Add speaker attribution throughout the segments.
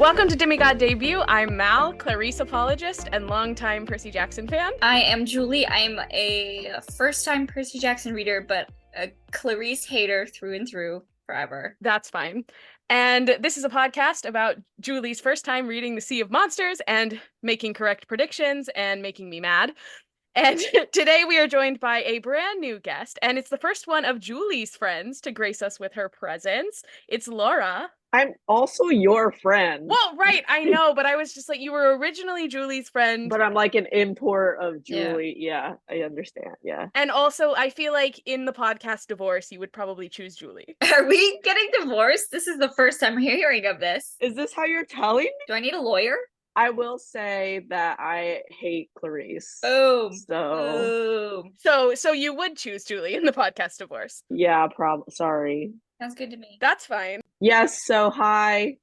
Speaker 1: Welcome to Demigod Debut. I'm Mal, Clarisse Apologist, and longtime Percy Jackson fan.
Speaker 2: I am Julie. I'm a first-time Percy Jackson reader, but a Clarisse hater through and through forever.
Speaker 1: That's fine. And this is a podcast about Julie's first time reading The Sea of Monsters and making correct predictions and making me mad. And today we are joined by a brand new guest, and it's the first one of Julie's friends to grace us with her presence. It's Laura.
Speaker 3: I'm also your friend.
Speaker 1: Well, right, I know, but I was just like, you were originally Julie's friend.
Speaker 3: But I'm like an import of Julie. Yeah, I understand. Yeah.
Speaker 1: And also, I feel like in the podcast Divorce, you would probably choose Julie.
Speaker 2: Are we getting divorced? This is the first time hearing of this.
Speaker 3: Is this how you're telling me?
Speaker 2: Do I need a lawyer?
Speaker 3: I will say that I hate Clarisse.
Speaker 2: Boom.
Speaker 3: So.
Speaker 2: Boom.
Speaker 1: So you would choose Julie in the podcast Divorce.
Speaker 3: Yeah, sorry.
Speaker 2: Sounds good to me.
Speaker 1: That's fine.
Speaker 3: Yes, so hi,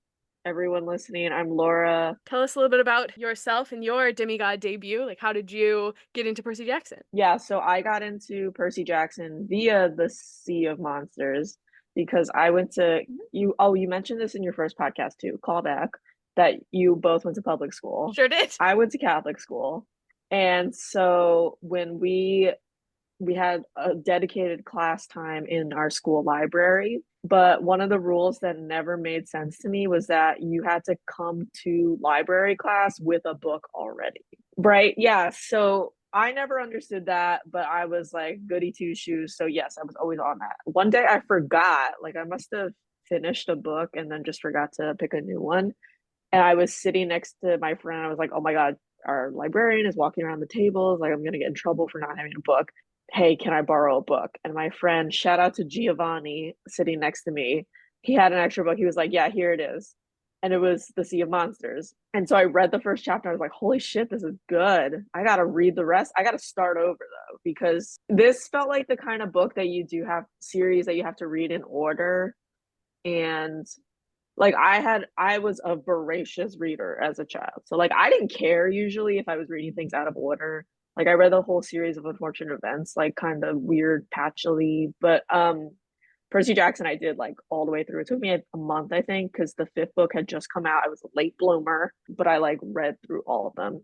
Speaker 3: everyone listening. I'm Laura.
Speaker 1: Tell us a little bit about yourself and your Demigod debut. Like, how did you get into Percy Jackson?
Speaker 3: Yeah, so I got into Percy Jackson via the Sea of Monsters because I went to you. Oh, you mentioned this in your first podcast too. Callback. That you both went to public school.
Speaker 1: Sure did.
Speaker 3: I went to Catholic school. And so when we had a dedicated class time in our school library, but one of the rules that never made sense to me was that you had to come to library class with a book already. Right? Yeah. So I never understood that, but I was like goody two shoes. So yes, I was always on that. One day I forgot, like I must have finished a book and then just forgot to pick a new one. And I was sitting next to my friend. I was like, oh my God, our librarian is walking around the tables. Like, I'm going to get in trouble for not having a book. Hey, can I borrow a book? And my friend, shout out to Giovanni, sitting next to me. He had an extra book. He was like, yeah, here it is. And it was The Sea of Monsters. And so I read the first chapter. I was like, holy shit, this is good. I got to read the rest. I got to start over though, because this felt like the kind of book that you do have series that you have to read in order. And like I was a voracious reader as a child. So like I didn't care usually if I was reading things out of order. Like I read the whole series of Unfortunate Events, like kind of weird patchily. But Percy Jackson I did like all the way through. It took me a month, I think, because the 5th book had just come out. I was a late bloomer, but I like read through all of them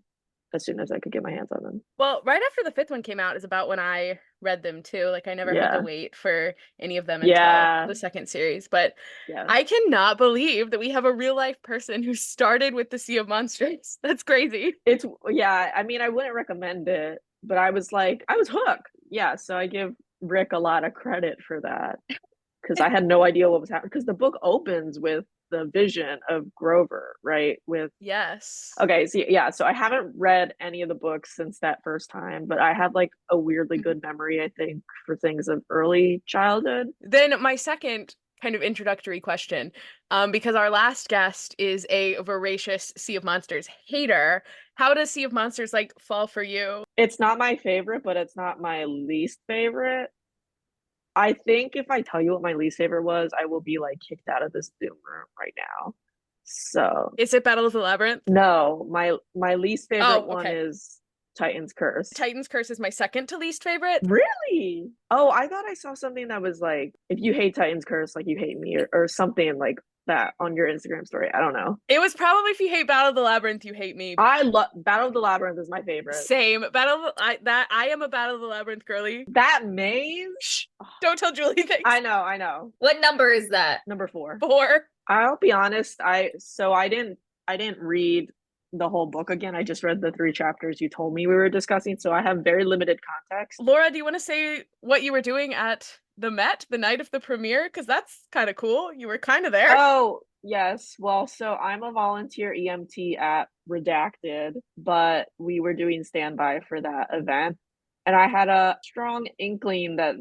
Speaker 3: as soon as I could get my hands on them.
Speaker 1: Well, right after the 5th one came out is about when I read them too. Like I never had to wait for any of them until the second series. But I cannot believe that we have a real life person who started with The Sea of Monsters. That's crazy.
Speaker 3: I mean, I wouldn't recommend it, but I was hooked. Yeah, so I give Rick a lot of credit for that because I had no idea what was happening. Because the book opens with the vision of Grover, right? Okay, so I haven't read any of the books since that first time, but I have like a weirdly good memory, I think, for things of early childhood.
Speaker 1: Then my second kind of introductory question, because our last guest is a voracious Sea of Monsters hater, how does Sea of Monsters like fall for you?
Speaker 3: It's not my favorite, but it's not my least favorite. I think if I tell you what my least favorite was, I will be like kicked out of this Zoom room right now. So
Speaker 1: is it Battle of the Labyrinth?
Speaker 3: No, my least favorite one is Titan's Curse.
Speaker 1: Titan's Curse is my second to least favorite.
Speaker 3: Really? Oh, I thought I saw something that was like, if you hate Titan's Curse, like you hate me, or something like that on your Instagram story. I don't know.
Speaker 1: It was probably if you hate Battle of the Labyrinth, you hate me.
Speaker 3: I love Battle of the Labyrinth is my favorite.
Speaker 1: Same. I am a Battle of the Labyrinth girly.
Speaker 3: That maze?
Speaker 1: Shh. Don't tell Julie things.
Speaker 3: I know.
Speaker 2: What number is that?
Speaker 3: Number 4.
Speaker 1: 4.
Speaker 3: I'll be honest, I didn't read the whole book again. I just read the 3 chapters you told me we were discussing, so I have very limited context.
Speaker 1: Laura, do you want to say what you were doing at the Met the night of the premiere? Because that's kind of cool. You were kind of there.
Speaker 3: Oh, yes. Well, so I'm a volunteer EMT at Redacted, but we were doing standby for that event. And I had a strong inkling that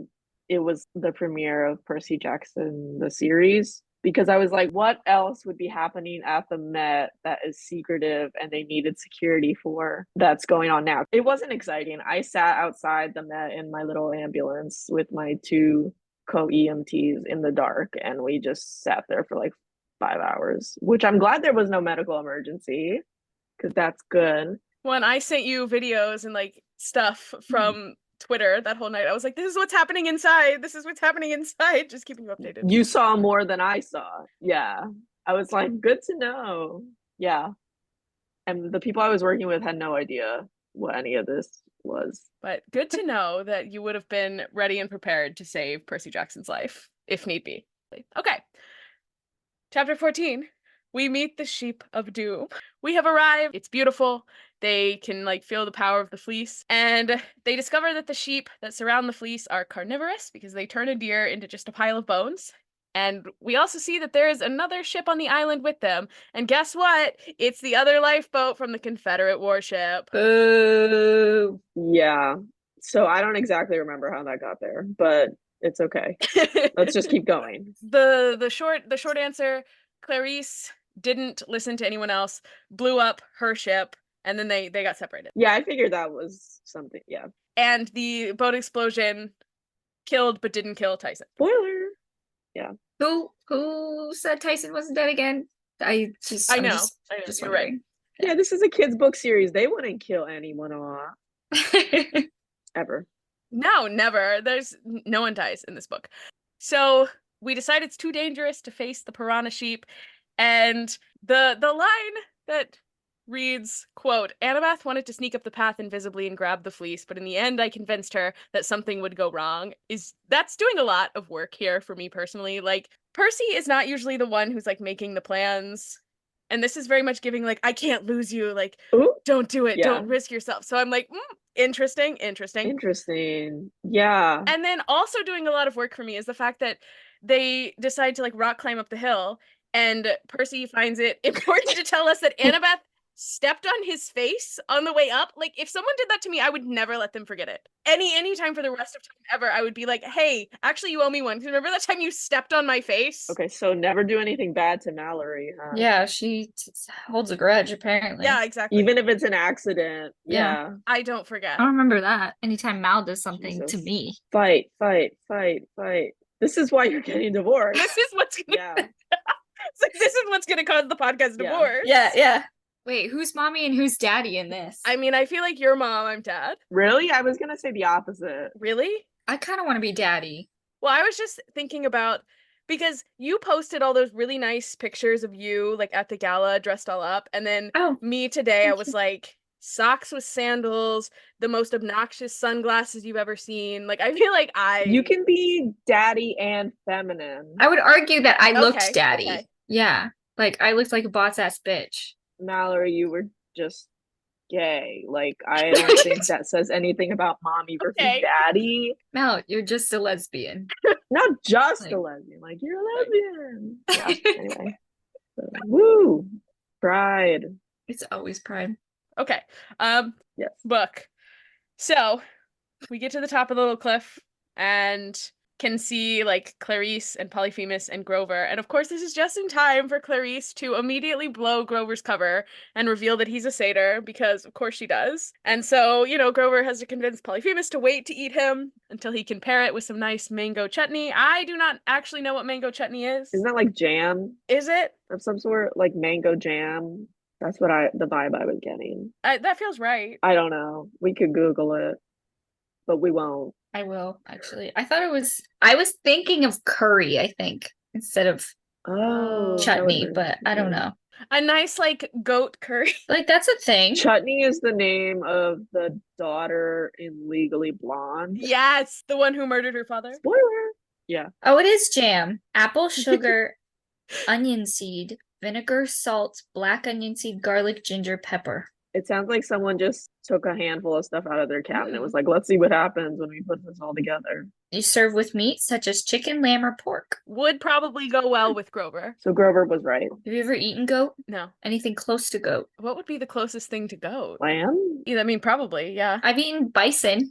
Speaker 3: it was the premiere of Percy Jackson, the series, because I was like, what else would be happening at the Met that is secretive and they needed security for that's going on now? It wasn't exciting. I sat outside the Met in my little ambulance with my 2 co-EMTs in the dark, and we just sat there for like 5 hours, which I'm glad there was no medical emergency, because that's good.
Speaker 1: When I sent you videos and like stuff from Twitter that whole night, I was like, this is what's happening inside. This is what's happening inside. Just keeping you updated.
Speaker 3: You saw more than I saw. Yeah. I was like, good to know. Yeah. And the people I was working with had no idea what any of this was.
Speaker 1: But good to know that you would have been ready and prepared to save Percy Jackson's life, if need be. Okay. Chapter 14. We meet the sheep of doom. We have arrived. It's beautiful. They can like feel the power of the fleece. And they discover that the sheep that surround the fleece are carnivorous because they turn a deer into just a pile of bones. And we also see that there is another ship on the island with them. And guess what? It's the other lifeboat from the Confederate warship.
Speaker 2: Boo.
Speaker 3: Yeah. So I don't exactly remember how that got there, but it's okay. Let's just keep going.
Speaker 1: The short answer, Clarisse didn't listen to anyone else, blew up her ship, and then they got separated.
Speaker 3: Yeah, I figured that was something. Yeah.
Speaker 1: And the boat explosion killed but didn't kill Tyson.
Speaker 3: Spoiler. Yeah.
Speaker 2: Who said Tyson wasn't dead again? I'm
Speaker 1: I know,
Speaker 2: just
Speaker 1: you're right.
Speaker 2: wondering.
Speaker 3: Yeah, this is a kid's book series. They wouldn't kill anyone off. Ever.
Speaker 1: No, never. There's no one dies in this book. So we decide it's too dangerous to face the piranha sheep, and the line that reads, quote, Annabeth wanted to sneak up the path invisibly and grab the fleece, but in the end I convinced her that something would go wrong. That's doing a lot of work here for me personally. Like, Percy is not usually the one who's like making the plans. And this is very much giving like, I can't lose you, like,
Speaker 3: Ooh,
Speaker 1: don't do it,
Speaker 3: yeah.
Speaker 1: don't risk yourself. So I'm like, interesting.
Speaker 3: Interesting. Yeah.
Speaker 1: And then also doing a lot of work for me is the fact that they decide to like rock climb up the hill, and Percy finds it important to tell us that Annabeth stepped on his face on the way up. Like, if someone did that to me, I would never let them forget it. Any time for the rest of time ever, I would be like, hey, actually you owe me one. Remember that time you stepped on my face?
Speaker 3: Okay, so never do anything bad to Mallory, huh?
Speaker 2: Yeah, she holds a grudge apparently.
Speaker 1: Yeah, exactly.
Speaker 3: Even if it's an accident. Yeah.
Speaker 1: I don't forget.
Speaker 2: I don't remember that. Anytime Mal does something to
Speaker 3: Jesus.
Speaker 2: me.
Speaker 3: Fight. This is why you're getting divorced.
Speaker 1: This is what's gonna
Speaker 3: Yeah.
Speaker 1: it's like, this is what's gonna cause the podcast
Speaker 3: Yeah.
Speaker 1: divorce.
Speaker 2: Yeah. Wait, who's mommy and who's daddy in this?
Speaker 1: I mean, I feel like you're mom, I'm dad.
Speaker 3: Really? I was gonna say the opposite.
Speaker 1: Really?
Speaker 2: I kind of want to be daddy.
Speaker 1: Well, I was just thinking about, because you posted all those really nice pictures of you like at the gala dressed all up, and then me today I was like, socks with sandals, the most obnoxious sunglasses you've ever seen. Like, I feel like
Speaker 3: You can be daddy and feminine.
Speaker 2: I would argue that I looked
Speaker 1: Okay,
Speaker 2: daddy.
Speaker 1: okay.
Speaker 2: Yeah. Like I looked like a boss ass bitch.
Speaker 3: Mallory, you were just gay. Like, I don't think that says anything about mommy versus
Speaker 1: Okay.
Speaker 3: daddy.
Speaker 2: Mal, you're just a lesbian.
Speaker 3: Not just
Speaker 2: Like-
Speaker 3: a lesbian. Like, you're a lesbian. Yeah, anyway. So, woo! Pride.
Speaker 2: It's always pride.
Speaker 1: Okay.
Speaker 3: Yes.
Speaker 1: Book. So we get to the top of the little cliff and can see like Clarisse and Polyphemus and Grover. And of course, this is just in time for Clarisse to immediately blow Grover's cover and reveal that he's a satyr, because of course she does. And so, Grover has to convince Polyphemus to wait to eat him until he can pair it with some nice mango chutney. I do not actually know what mango chutney is.
Speaker 3: Isn't that like jam
Speaker 1: Is it?
Speaker 3: of some sort? Like mango jam? That's what the vibe I was getting.
Speaker 1: That feels right.
Speaker 3: I don't know. We could Google it, but we won't.
Speaker 2: I will actually. I was thinking of curry, I think, instead of
Speaker 3: Oh,
Speaker 2: chutney, but I don't know.
Speaker 1: A nice like goat curry.
Speaker 2: Like that's a thing.
Speaker 3: Chutney is the name of the daughter in Legally Blonde.
Speaker 1: Yes, the one who murdered her father.
Speaker 3: Spoiler. Yeah.
Speaker 2: Oh, it is jam. Apple, sugar, onion seed, vinegar, salt, black onion seed, garlic, ginger, pepper.
Speaker 3: It sounds like someone just took a handful of stuff out of their cabinet and was like, let's see what happens when we put this all together.
Speaker 2: You serve with meat such as chicken, lamb, or pork.
Speaker 1: Would probably go well with Grover.
Speaker 3: So Grover was right.
Speaker 2: Have you ever eaten goat?
Speaker 1: No.
Speaker 2: Anything close to goat?
Speaker 1: What would be the closest thing to goat?
Speaker 3: Lamb?
Speaker 1: Yeah, I mean, probably, yeah.
Speaker 2: I've eaten bison.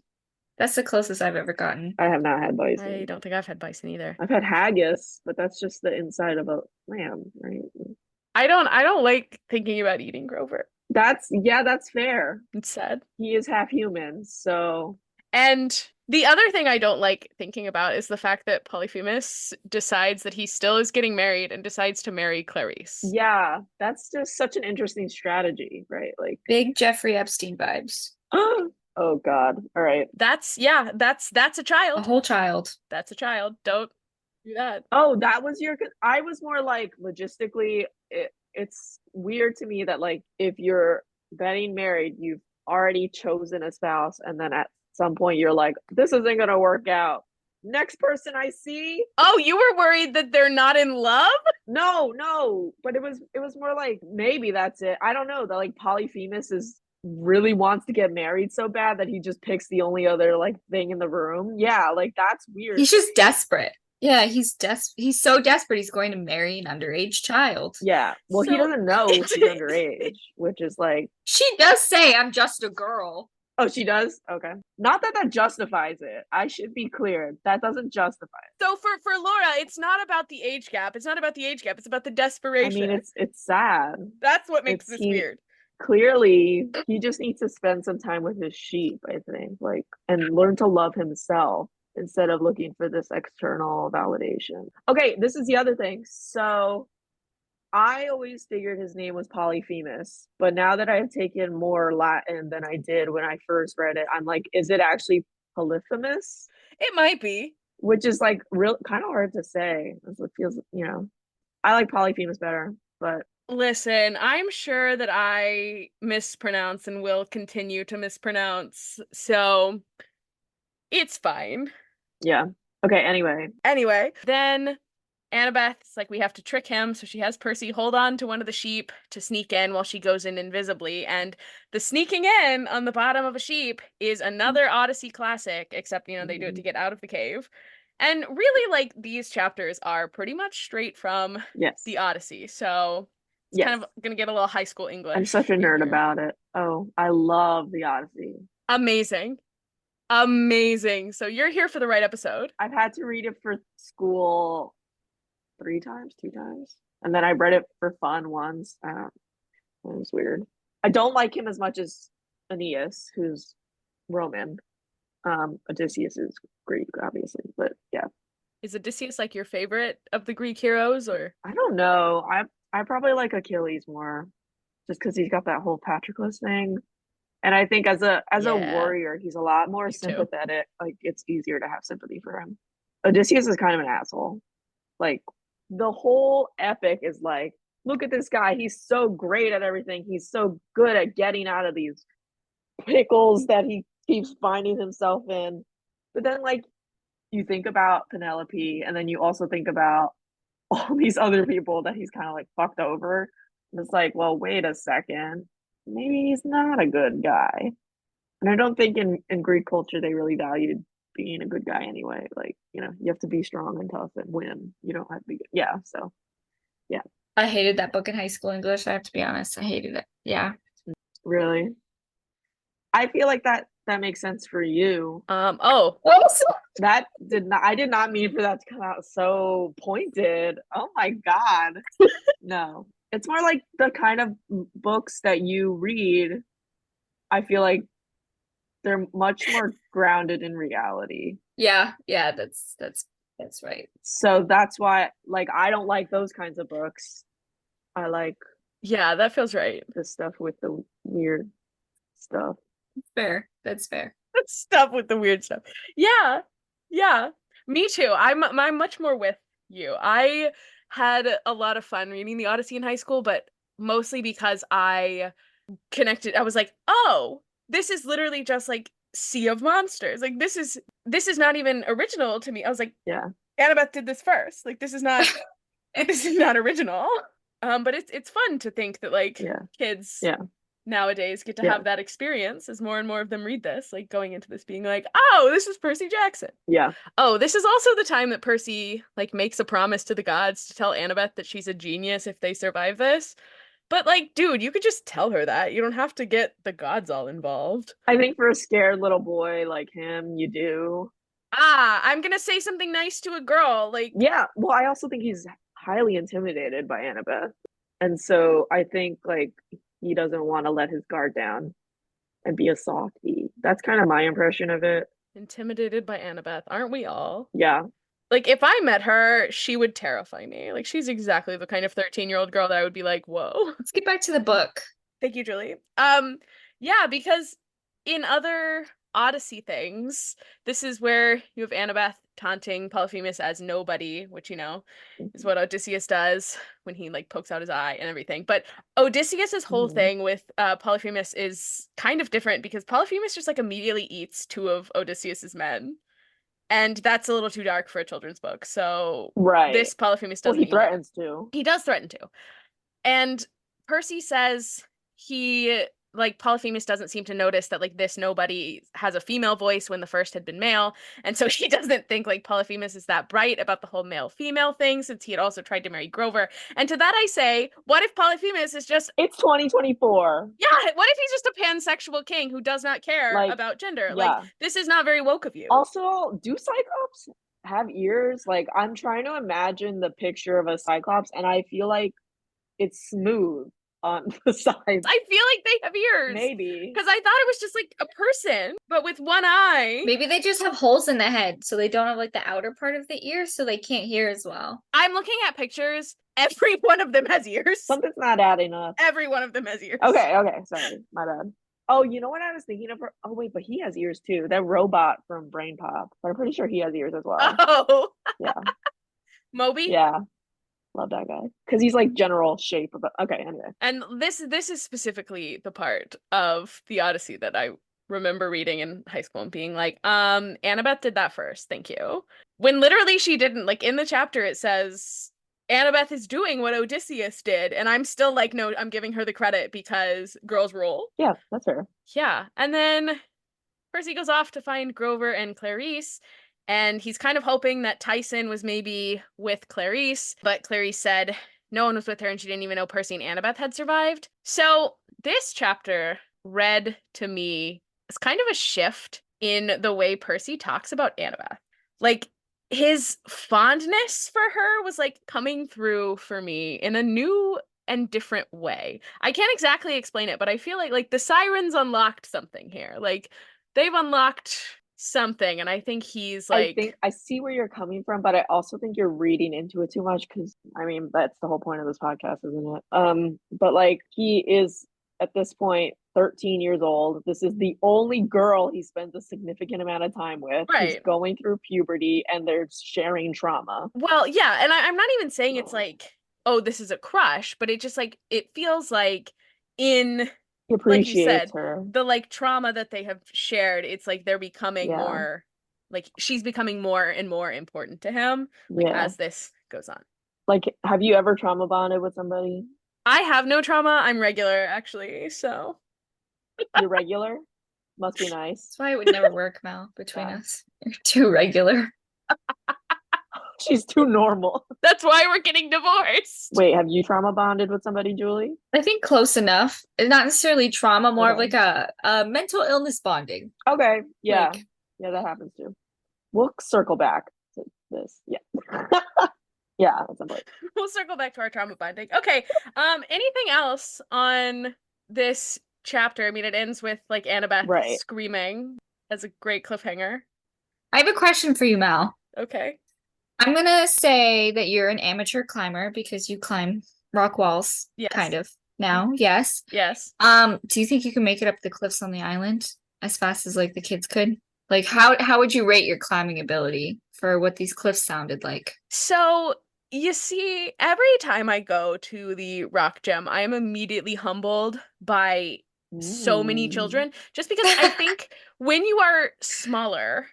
Speaker 2: That's the closest I've ever gotten.
Speaker 3: I have not had bison.
Speaker 1: I don't think I've had bison either.
Speaker 3: I've had haggis, but that's just the inside of a lamb, right?
Speaker 1: I don't like thinking about eating Grover.
Speaker 3: That's fair.
Speaker 1: It's sad.
Speaker 3: He is half human, so.
Speaker 1: And the other thing I don't like thinking about is the fact that Polyphemus decides that he still is getting married and decides to marry Clarisse.
Speaker 3: Yeah, that's just such an interesting strategy, right? Like,
Speaker 2: Big Jeffrey Epstein vibes.
Speaker 3: oh God. All right.
Speaker 1: That's a
Speaker 2: A
Speaker 1: child.
Speaker 2: whole child.
Speaker 1: That's a child. Don't do that.
Speaker 3: Oh, that was I was more like logistically, it's weird to me that like if you're getting married, you've already chosen a spouse, and then at some point you're like, this isn't gonna work out. Next person I see.
Speaker 1: Oh, you were worried that they're not in love?
Speaker 3: No, but it was more like maybe that's it. I don't know. That like Polyphemus is really wants to get married so bad that he just picks the only other like thing in the room. Yeah, like that's weird.
Speaker 2: He's just desperate. Yeah, he's so desperate he's going to marry an underage child.
Speaker 3: Yeah. Well, he
Speaker 1: So-
Speaker 3: doesn't know she's underage, which is like,
Speaker 2: She does say, I'm just a girl.
Speaker 3: oh, she does? Okay. Not that that justifies it. I should be clear. That doesn't justify it.
Speaker 1: So for Laura, it's not about the age gap. It's not about the age gap. It's about the
Speaker 3: I
Speaker 1: desperation.
Speaker 3: mean, it's sad.
Speaker 1: That's what makes
Speaker 3: It's
Speaker 1: this weird.
Speaker 3: Clearly, he just needs to spend some time with his sheep, I think, like, and learn to love himself instead of looking for this external validation. Okay, this is the other thing. So I always figured his name was Polyphemus, but now that I've taken more Latin than I did when I first read it, I'm like, is it actually Polyphemus?
Speaker 1: It might be.
Speaker 3: Which is like real kind of hard to say. It feels, I like Polyphemus better, but
Speaker 1: Listen, I'm sure that I mispronounce and will continue to mispronounce, so it's fine.
Speaker 3: yeah. Okay, anyway.
Speaker 1: Anyway, then Annabeth's like, we have to trick him, so she has Percy hold on to one of the sheep to sneak in while she goes in invisibly, and the sneaking in on the bottom of a sheep is another Odyssey classic, except, they do it to get out of the cave. And really, like, these chapters are pretty much straight from
Speaker 3: Yes.
Speaker 1: the Odyssey, so it's
Speaker 3: Yes.
Speaker 1: kind of gonna get a little high school English.
Speaker 3: I'm such a
Speaker 1: in
Speaker 3: nerd
Speaker 1: here.
Speaker 3: about it. Oh, I love the Odyssey.
Speaker 1: Amazing. Amazing. So you're here for the right episode.
Speaker 3: I've had to read it for school 2 times. And then I read it for fun once. It was weird. I don't like him as much as Aeneas, who's Roman. Odysseus is Greek, obviously, but yeah.
Speaker 1: Is Odysseus like your favorite of the Greek heroes, or?
Speaker 3: I don't know. I probably like Achilles more, just because he's got that whole Patroclus thing. And I think as a
Speaker 1: Yeah.
Speaker 3: warrior, he's a lot more
Speaker 1: Me too.
Speaker 3: sympathetic. Like it's easier to have sympathy for him. Odysseus is kind of an asshole. Like the whole epic is like, look at this guy. He's so great at everything. He's so good at getting out of these pickles that he keeps finding himself in. But then like you think about Penelope, and then you also think about all these other people that he's kind of like fucked over. And it's like, well, wait a second. Maybe he's not a good guy. And I don't think in Greek culture they really valued being a good guy anyway. Like, you have to be strong and tough and win. You don't have to be good. Yeah. So yeah.
Speaker 2: I hated that book in high school English. I have to be honest. I hated it. Yeah.
Speaker 3: Really. I feel like that makes sense for you.
Speaker 1: Oh.
Speaker 3: I did not mean for that to come out so pointed. Oh my God. No. It's more like the kind of books that you read. I feel like they're much more grounded in reality.
Speaker 2: Yeah, that's right.
Speaker 3: So that's why, like, I don't like those kinds of books. I like
Speaker 1: Yeah, that feels right.
Speaker 3: the stuff with the weird stuff.
Speaker 2: Fair. That's fair.
Speaker 1: Stuff with the weird stuff. Yeah. Me too. I'm much more with you. I had a lot of fun reading the Odyssey in high school, but mostly because I connected. I was like, oh, this is literally just like Sea of Monsters. Like this is not even original to me. I was like,
Speaker 3: Yeah.
Speaker 1: Annabeth did this first. Like this is not original. But it's fun to think that like kids nowadays get to have that experience as more and more of them read this, like going into this being like, oh, this is Percy Jackson.
Speaker 3: Yeah.
Speaker 1: Oh, this is also the time that Percy like makes a promise to the gods to tell Annabeth that she's a genius if they survive this. But like, dude, you could just tell her that. You don't have to get the gods all involved.
Speaker 3: I think for a scared little boy like him, you do.
Speaker 1: I'm gonna say something nice to a girl. Like,
Speaker 3: yeah. Well, I also think he's highly intimidated by Annabeth. And so I think like he doesn't want to let his guard down and be a softie. That's kind of my impression of it.
Speaker 1: Intimidated by Annabeth, aren't we all?
Speaker 3: Yeah.
Speaker 1: Like, if I met her, she would terrify me. Like, she's exactly the kind of 13-year-old girl that I would be like, whoa.
Speaker 2: Let's get back to the book.
Speaker 1: Thank you, Julie. Yeah, because in other Odyssey things. This is where you have Annabeth taunting Polyphemus as nobody, which, is what Odysseus does when he like pokes out his eye and everything. But Odysseus's whole thing with Polyphemus is kind of different because Polyphemus just like immediately eats two of Odysseus's men. And that's a little too dark for a children's book. So this Polyphemus doesn't.
Speaker 3: Well, he threatens to.
Speaker 1: He does threaten to. And Percy says Polyphemus doesn't seem to notice that like this nobody has a female voice when the first had been male. And so he doesn't think like Polyphemus is that bright about the whole male-female thing, since he had also tried to marry Grover. And to that I say, what if Polyphemus is just...
Speaker 3: It's 2024.
Speaker 1: Yeah, what if he's just a pansexual king who does not care about gender?
Speaker 3: Yeah.
Speaker 1: Like, this is not very woke of you.
Speaker 3: Also, do Cyclops have ears? Like, I'm trying to imagine the picture of a Cyclops, and I feel like it's smooth on the sides.
Speaker 1: I feel like they have ears.
Speaker 3: Maybe.
Speaker 1: Because I thought it was just like a person, but with one eye.
Speaker 2: Maybe they just have holes in the head, so they don't have like the outer part of the ear, so they can't hear as well.
Speaker 1: I'm looking at pictures. Every one of them has ears.
Speaker 3: Something's not adding up.
Speaker 1: Every one of them has ears.
Speaker 3: Okay, sorry. My bad. Oh, you know what I was thinking of? Oh, wait, but he has ears too. That robot from Brain Pop. But I'm pretty sure he has ears as well.
Speaker 1: Oh.
Speaker 3: Yeah.
Speaker 1: Moby?
Speaker 3: Yeah. Love that guy. Because he's like general shape. But okay, anyway.
Speaker 1: And this is specifically the part of the Odyssey that I remember reading in high school and being like, Annabeth did that first, thank you. When literally she didn't. Like in the chapter it says Annabeth is doing what Odysseus did, and I'm still like, no, I'm giving her the credit because girls rule.
Speaker 3: Yeah, that's fair.
Speaker 1: Yeah, and then Percy goes off to find Grover and Clarisse, and he's kind of hoping that Tyson was maybe with Clarisse, but Clarisse said no one was with her and she didn't even know Percy and Annabeth had survived. So this chapter read to me as kind of a shift in the way Percy talks about Annabeth. Like, his fondness for her was like coming through for me in a new and different way. I can't exactly explain it, but I feel like the sirens unlocked something here. Like, they've unlocked something, and I think he's like...
Speaker 3: I see where you're coming from, but I also think you're reading into it too much, because I mean that's the whole point of this podcast, isn't it? But like, he is at this point 13 years old. This is the only girl he spends a significant amount of time with.
Speaker 1: Right.
Speaker 3: He's going through puberty and they're sharing trauma.
Speaker 1: Well, yeah, and I'm not even saying it's like, oh, this is a crush, but it just like, it feels like in...
Speaker 3: He appreciates
Speaker 1: like you said,
Speaker 3: her.
Speaker 1: The like trauma that they have shared, it's like they're becoming more, like she's becoming more and more important to him as this goes on.
Speaker 3: Like, have you ever trauma bonded with somebody?
Speaker 1: I have no trauma. I'm regular, actually, so.
Speaker 3: You're regular? Must be nice.
Speaker 2: That's why it would never work, Mel, between us. You're too regular.
Speaker 3: She's too normal.
Speaker 1: That's why we're getting divorced.
Speaker 3: Wait, have you trauma bonded with somebody, Julie?
Speaker 2: I think close enough. It's not necessarily trauma, more of like a mental illness bonding.
Speaker 3: Okay, yeah. Yeah, that happens too. We'll circle back to this. Yeah. Yeah, at some point.
Speaker 1: We'll circle back to our trauma bonding. Okay, anything else on this chapter? I mean, it ends with like Annabeth screaming as a great cliffhanger.
Speaker 2: I have a question for you, Mel.
Speaker 1: Okay.
Speaker 2: I'm gonna say that you're an amateur climber because you climb rock walls, kind of now. Yes.
Speaker 1: Yes.
Speaker 2: Do you think you can make it up the cliffs on the island as fast as like the kids could? Like, how would you rate your climbing ability for what these cliffs sounded like?
Speaker 1: So you see, every time I go to the rock gem, I am immediately humbled by so many children, just because I think when you are smaller,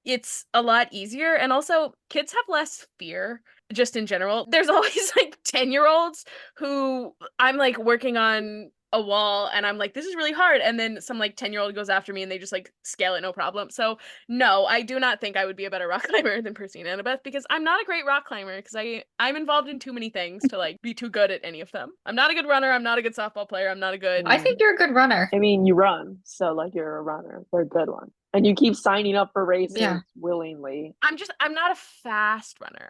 Speaker 1: it's a lot easier. And also, kids have less fear just in general. There's always like 10-year-olds who I'm like working on a wall and I'm like, this is really hard. And then some like 10-year-old goes after me and they just like scale it, no problem. So no, I do not think I would be a better rock climber than Percy and Annabeth, because I'm not a great rock climber because I'm involved in too many things to like be too good at any of them. I'm not a good runner. I'm not a good softball player. I'm not a good...
Speaker 2: I think you're a good runner.
Speaker 3: I mean, you run, so like you're a runner. You're a good one. And you keep signing up for races willingly. I'm not a fast runner.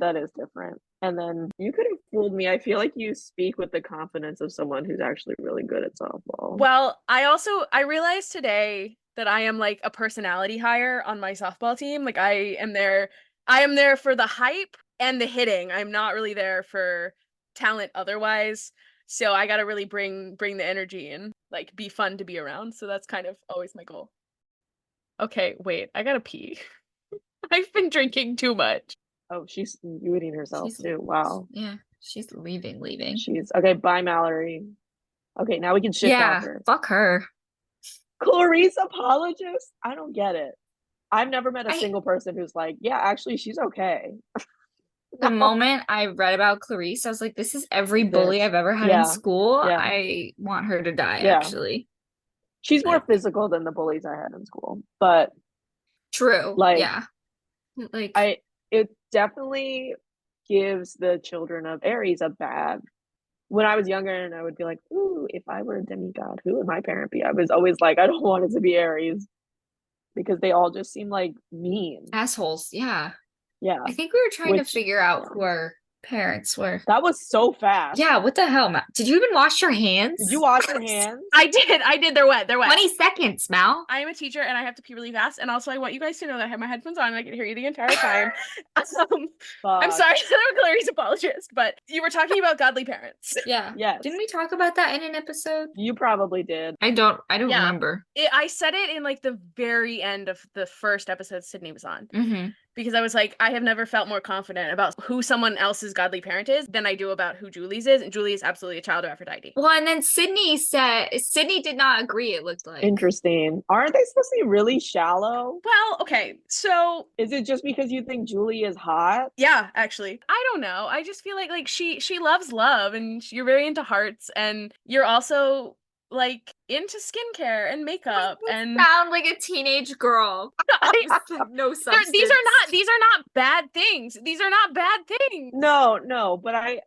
Speaker 3: That is different. And then you could have fooled me. I feel like you speak with the confidence of someone who's actually really good at softball.
Speaker 1: Well, I realized today that I am like a personality hire on my softball team. Like I am there for the hype and the hitting. I'm not really there for talent otherwise. So I gotta really bring the energy and like be fun to be around. So that's kind of always my goal. Okay, wait, I gotta pee. I've been drinking too much.
Speaker 3: Oh, she's muting herself
Speaker 2: She's-
Speaker 3: too. Wow.
Speaker 2: Yeah, she's leaving.
Speaker 3: She's okay. Bye, Mallory. Okay, now we can shit
Speaker 2: Yeah,
Speaker 3: talk her.
Speaker 2: fuck her.
Speaker 3: Clarisse Apologist? I don't get it. I've never met a
Speaker 2: I-
Speaker 3: single person who's like, yeah, actually, she's okay.
Speaker 2: The moment I read about Clarisse, I was like, this is every bully
Speaker 3: This.
Speaker 2: I've ever had in
Speaker 3: Yeah,
Speaker 2: school.
Speaker 3: yeah.
Speaker 2: I want her to die,
Speaker 3: Yeah.
Speaker 2: actually.
Speaker 3: She's more
Speaker 2: Like-
Speaker 3: physical than the bullies I had in school, but
Speaker 2: True.
Speaker 3: like,
Speaker 2: Yeah. Like,
Speaker 3: it definitely gives the children of Aries a bad. When I was younger, and I would be like, ooh, if I were a demigod, who would my parent be? I was always like, I don't want it to be Aries because they all just seem like mean.
Speaker 2: assholes. Yeah.
Speaker 3: Yeah,
Speaker 2: I think we were trying to
Speaker 3: Which-
Speaker 2: figure out
Speaker 3: yeah.
Speaker 2: who our parents were.
Speaker 3: that was so fast.
Speaker 2: Yeah, what the hell, Mal? Did you even wash your hands?
Speaker 3: Did you wash your hands?
Speaker 1: I did. They're wet.
Speaker 2: 20 seconds, Mal.
Speaker 1: I am a teacher and I have to pee really fast. And also, I want you guys to know that I have my headphones on and I can hear you the entire time. I'm
Speaker 3: Fuck.
Speaker 1: sorry that I'm a Clarisse Apologist, but you were talking about godly parents.
Speaker 2: Yeah.
Speaker 3: Yes.
Speaker 2: Didn't we talk about that in an episode?
Speaker 3: You probably did.
Speaker 2: I don't
Speaker 1: Yeah.
Speaker 2: remember.
Speaker 1: I said it in like the very end of the first episode Sydney was on.
Speaker 2: Mm-hmm.
Speaker 1: Because I was like, I have never felt more confident about who someone else's godly parent is than I do about who Julie's is. And Julie is absolutely a child of Aphrodite.
Speaker 2: Well, and then Sydney did not agree, it looked like.
Speaker 3: Interesting. Aren't they supposed to be really shallow?
Speaker 1: Well, okay, so
Speaker 3: Is it just because you think Julie is hot?
Speaker 1: yeah, actually, I don't know. I just feel like she loves love, and you're very into hearts, and you're also like into skincare and makeup, and
Speaker 2: Sound like a teenage girl. No substance.
Speaker 1: these are not bad things. These are not bad things.
Speaker 3: No, but I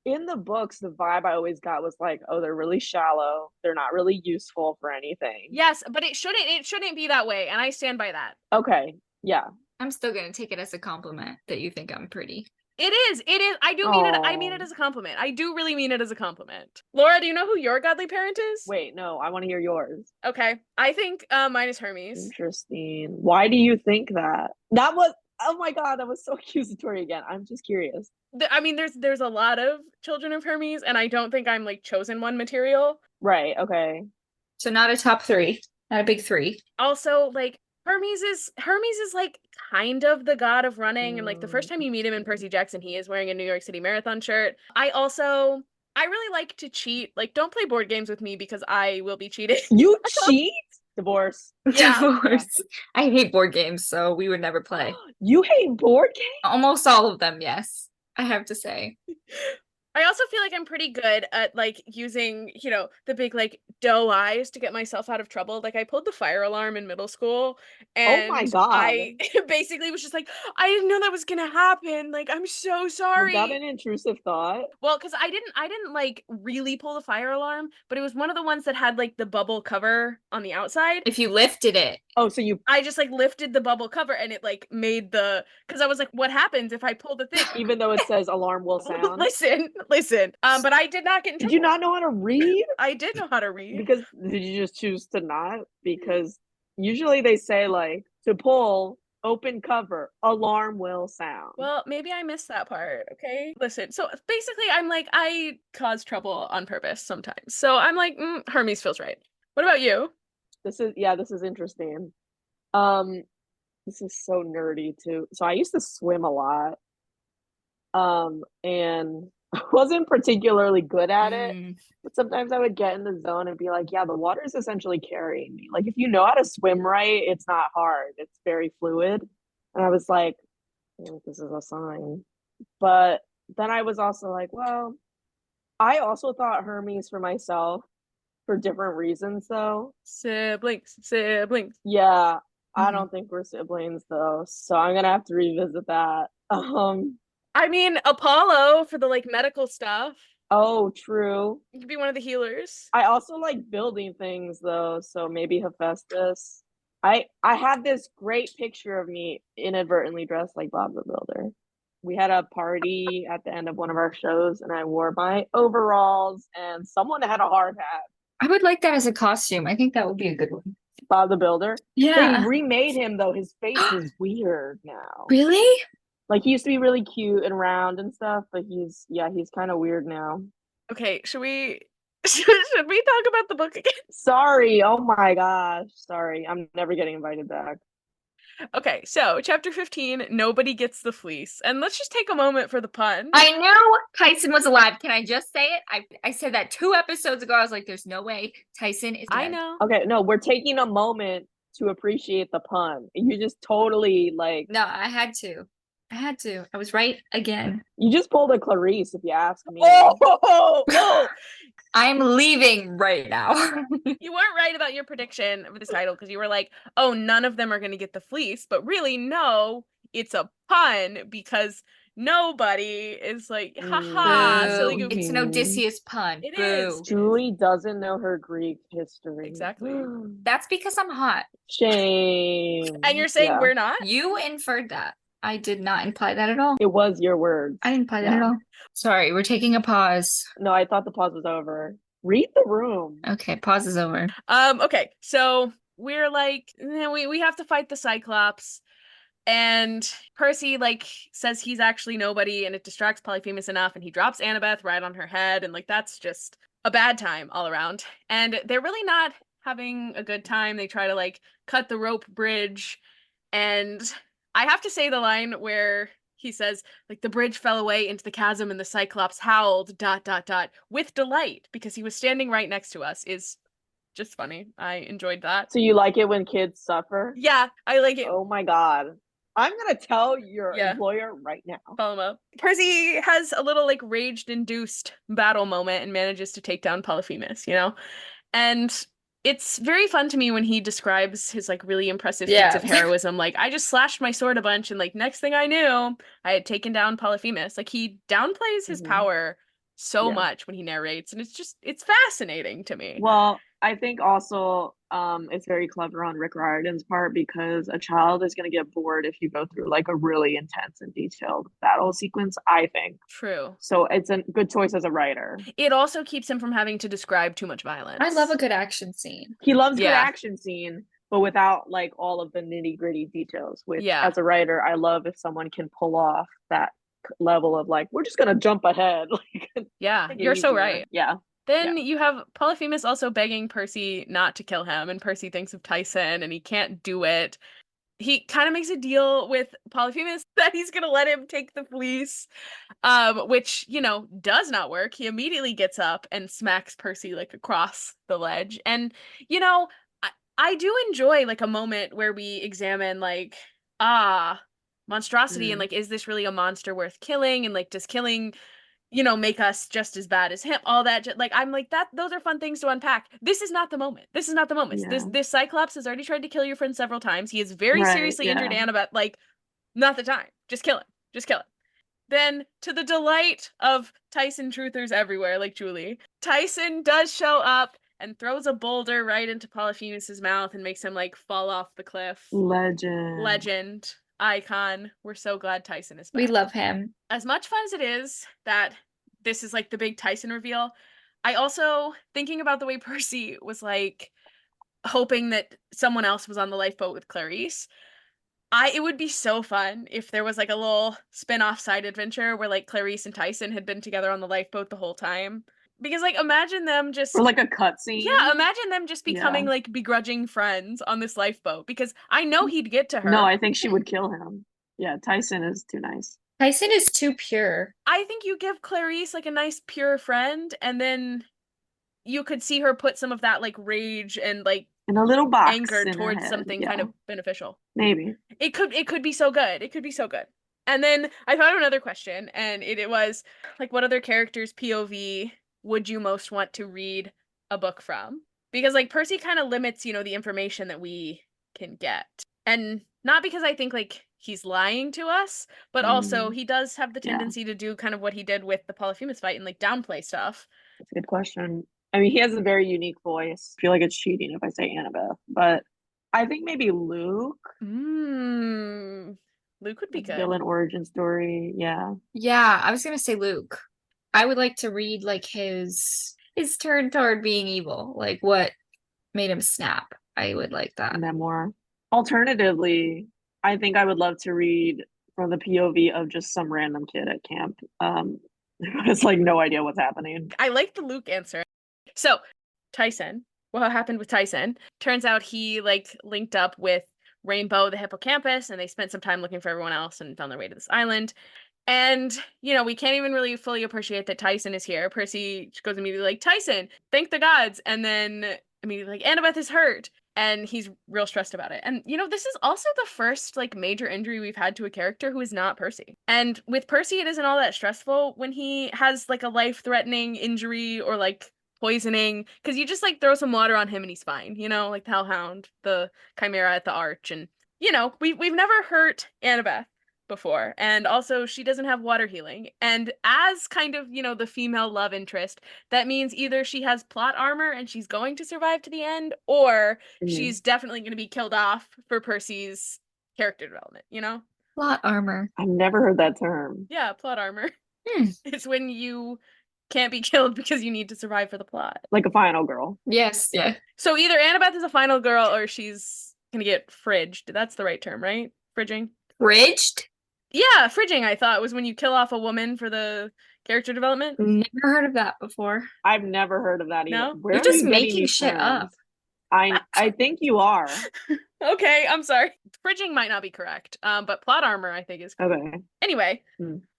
Speaker 3: in the books, the vibe I always got was like, oh, they're really shallow. They're not really useful for anything.
Speaker 1: Yes, but it shouldn't be that way, and I stand by that.
Speaker 3: Okay. Yeah.
Speaker 2: I'm still gonna take it as a compliment that you think I'm pretty.
Speaker 1: It is. I do mean it. I mean it as a compliment. I do really mean it as a compliment. Laura, do you know who your godly parent is?
Speaker 3: Wait, no, I want to hear yours.
Speaker 1: Okay. I think mine is Hermes.
Speaker 3: Interesting. Why do you think that? That was, oh my God, that was so accusatory again. I'm just curious.
Speaker 1: I mean, there's a lot of children of Hermes, and I don't think I'm like chosen one material.
Speaker 3: Right. Okay.
Speaker 2: So not a top 3, not a big 3.
Speaker 1: Also, like Hermes is like kind of the god of running, and like the first time you meet him in Percy Jackson, he is wearing a New York City Marathon shirt. I really like to cheat. Like, don't play board games with me because I will be cheating.
Speaker 3: You cheat? Divorce.
Speaker 1: Yeah.
Speaker 2: Divorce. I hate board games, so we would never play.
Speaker 3: You hate board games?
Speaker 2: Almost all of them, yes. I have to say.
Speaker 1: I also feel like I'm pretty good at like using, the big like doe eyes to get myself out of trouble. Like I pulled the fire alarm in middle school, and
Speaker 3: Oh my God.
Speaker 1: I basically was just like, I didn't know that was gonna happen. Like, I'm so sorry.
Speaker 3: Was that an intrusive thought?
Speaker 1: Well, because I didn't like really pull the fire alarm, but it was one of the ones that had like the bubble cover on the outside.
Speaker 2: If you lifted it.
Speaker 3: Oh, so you,
Speaker 1: I just like lifted the bubble cover and it like made because I was like, what happens if I pull the thing?
Speaker 3: even though it says alarm will sound.
Speaker 1: Listen. But I did not get in
Speaker 3: Did you
Speaker 1: trouble.
Speaker 3: not know how to read?
Speaker 1: I did know how to read.
Speaker 3: Because did you just choose to not? Because usually they say like to pull, open cover, alarm will sound.
Speaker 1: Well, maybe I missed that part, okay? Listen, so basically I'm like, I cause trouble on purpose sometimes. So I'm like, Hermes feels right. What about you?
Speaker 3: This is interesting. This is so nerdy too. So I used to swim a lot. And I wasn't particularly good at it, but sometimes I would get in the zone and be like, yeah, the water is essentially carrying me. Like if you know how to swim right, it's not hard. It's very fluid. And I was like, I think this is a sign. But then I was also like, well, I also thought Hermes for myself for different reasons though.
Speaker 1: Siblings.
Speaker 3: Yeah, I
Speaker 2: Mhm.
Speaker 3: don't think we're siblings though. So I'm gonna have to revisit that.
Speaker 1: I mean, Apollo for the like medical stuff.
Speaker 3: Oh, true.
Speaker 1: You could be one of the healers.
Speaker 3: I also like building things though, so maybe Hephaestus. I had this great picture of me inadvertently dressed like Bob the Builder. We had a party at the end of one of our shows and I wore my overalls and someone had a hard hat.
Speaker 2: I would like that as a costume. I think that would be a good one.
Speaker 3: Bob the Builder.
Speaker 2: Yeah.
Speaker 3: They remade him though. His face is weird now.
Speaker 2: Really?
Speaker 3: Like he used to be really cute and round and stuff, but he's kind of weird now.
Speaker 1: Okay, should we should we talk about the book again?
Speaker 3: Sorry. Oh my gosh. Sorry. I'm never getting invited back.
Speaker 1: Okay, so chapter 15, nobody gets the fleece. And let's just take a moment for the pun.
Speaker 2: I knew Tyson was alive. Can I just say it? I said that 2 episodes ago. I was like, there's no way Tyson is dead.
Speaker 1: I know.
Speaker 3: Okay, no, we're taking a moment to appreciate the pun. You just totally like
Speaker 2: No, I had to. I was right again.
Speaker 3: you just pulled a Clarisse, if you ask me.
Speaker 1: Oh,
Speaker 2: I'm leaving right now.
Speaker 1: you weren't right about your prediction of this title because you were like, oh, none of them are going to get the fleece. But really, no, it's a pun because nobody is like, haha, silly
Speaker 2: Boo.
Speaker 1: goofy.
Speaker 2: It's an Odysseus pun.
Speaker 1: It
Speaker 2: Boo.
Speaker 1: is.
Speaker 3: Julie doesn't know her Greek history.
Speaker 1: Exactly.
Speaker 2: That's because I'm hot.
Speaker 3: Shame.
Speaker 1: And you're saying
Speaker 3: Yeah.
Speaker 1: we're not?
Speaker 2: You inferred that. I did not imply that at all.
Speaker 3: It was your words.
Speaker 2: I didn't imply that
Speaker 3: Yeah.
Speaker 2: at all. Sorry, we're taking a pause.
Speaker 3: No, I thought the pause was over. Read the room.
Speaker 2: Okay, pause is over.
Speaker 1: Okay, so we're like, we have to fight the Cyclops. And Percy like says he's actually nobody, and it distracts Polyphemus enough, and he drops Annabeth right on her head, and like that's just a bad time all around. And they're really not having a good time. They try to like cut the rope bridge, and I have to say the line where he says like the bridge fell away into the chasm and the Cyclops howled ... with delight because he was standing right next to us is just funny. I enjoyed that.
Speaker 3: So you like it when kids suffer?
Speaker 1: Yeah, I like it.
Speaker 3: Oh my God. I'm gonna tell your
Speaker 1: Yeah.
Speaker 3: employer right now.
Speaker 1: Follow him up. Percy has a little like rage-induced battle moment and manages to take down Polyphemus, you know? And it's very fun to me when he describes his like really impressive feats of heroism. Like, I just slashed my sword a bunch, and like next thing I knew, I had taken down Polyphemus. Like, he downplays his power so much when he narrates, and it's fascinating to me.
Speaker 3: Well, I think also it's very clever on Rick Riordan's part because a child is going to get bored if you go through like a really intense and detailed battle sequence, I think.
Speaker 1: True.
Speaker 3: So it's a good choice as a writer.
Speaker 1: It also keeps him from having to describe too much violence.
Speaker 2: I love a good action scene.
Speaker 3: He loves good action scene, but without like all of the nitty-gritty details, which as a writer, I love if someone can pull off that level of like, we're just going to jump ahead. Like,
Speaker 1: yeah, you're so right.
Speaker 3: Yeah.
Speaker 1: Then you have Polyphemus also begging Percy not to kill him, and Percy thinks of Tyson, and he can't do it. He kind of makes a deal with Polyphemus that he's going to let him take the fleece, which, you know, does not work. He immediately gets up and smacks Percy, like, across the ledge. And, you know, I do enjoy, like, a moment where we examine, like, monstrosity, and, like, is this really a monster worth killing? And, like, does killing, you know, make us just as bad as him, all that. Like, I'm like, those are fun things to unpack. This is not the moment. This is not the moment. This Cyclops has already tried to kill your friend several times. He has very seriously injured Annabeth. Like, not the time. Just kill him. Just kill him. Then, to the delight of Tyson truthers everywhere, like Julie, Tyson does show up and throws a boulder right into Polyphemus's mouth and makes him, like, fall off the cliff. Legend. Icon. We're so glad Tyson is back.
Speaker 2: We love him.
Speaker 1: As much fun as it is that this is like the big Tyson reveal, I also, thinking about the way Percy was like hoping that someone else was on the lifeboat with Clarisse, it would be so fun if there was like a little spin-off side adventure where like Clarisse and Tyson had been together on the lifeboat the whole time. Because like imagine them just
Speaker 3: or like a cutscene.
Speaker 1: Yeah, imagine them just becoming like begrudging friends on this lifeboat because I know he'd get to her.
Speaker 3: No, I think she would kill him. Yeah, Tyson is too nice.
Speaker 2: Tyson is too pure.
Speaker 1: I think you give Clarisse like a nice pure friend, and then you could see her put some of that like rage and like
Speaker 3: in a little box
Speaker 1: anger towards something kind of beneficial.
Speaker 3: Maybe.
Speaker 1: It could be so good. It could be so good. And then I thought of another question, and it was like, what other characters' POV would you most want to read a book from? Because like Percy kind of limits, you know, the information that we can get. And not because I think like he's lying to us, but also he does have the tendency to do kind of what he did with the Polyphemus fight and like downplay stuff.
Speaker 3: That's a good question. I mean, he has a very unique voice. I feel like it's cheating if I say Annabeth, but I think maybe Luke.
Speaker 1: Luke would be good.
Speaker 3: Villain origin story, yeah.
Speaker 2: Yeah, I was gonna say Luke. I would like to read like his turn toward being evil, like what made him snap. I would like that.
Speaker 3: Memoir. Alternatively, I think I would love to read from the POV of just some random kid at camp. It's like no idea what's happening.
Speaker 1: I like the Luke answer. So, Tyson, what happened with Tyson? Turns out he like linked up with Rainbow, the hippocampus, and they spent some time looking for everyone else and found their way to this island. And, we can't even really fully appreciate that Tyson is here. Percy goes immediately like, Tyson, thank the gods. And then immediately like, Annabeth is hurt. And he's real stressed about it. And, this is also the first like major injury we've had to a character who is not Percy. And with Percy, it isn't all that stressful when he has like a life-threatening injury or like poisoning, because you just like throw some water on him and he's fine, like the Hellhound, the Chimera at the Arch. And, we've never hurt Annabeth before, and also she doesn't have water healing, and as kind of the female love interest, that means either she has plot armor and she's going to survive to the end, or she's definitely going to be killed off for Percy's character development.
Speaker 2: Plot armor.
Speaker 3: I've never heard that term.
Speaker 1: Yeah, plot armor. It's when you can't be killed because you need to survive for the plot,
Speaker 3: like a final girl.
Speaker 2: Yes. Yeah.
Speaker 1: So either Annabeth is a final girl or she's gonna get fridged. That's the right term, right? Fridging.
Speaker 2: Fridged?
Speaker 1: Yeah, fridging, I thought, was when you kill off a woman for the character development.
Speaker 2: Never heard of that before.
Speaker 3: I've never heard of that either.
Speaker 1: No?
Speaker 3: Where
Speaker 2: You're
Speaker 3: are
Speaker 2: just
Speaker 3: you getting
Speaker 2: making
Speaker 3: these
Speaker 2: shit
Speaker 3: terms?
Speaker 2: up.
Speaker 3: I think you are.
Speaker 1: Okay, I'm sorry. Fridging might not be correct, but plot armor, I think, is correct.
Speaker 3: Okay.
Speaker 1: Anyway,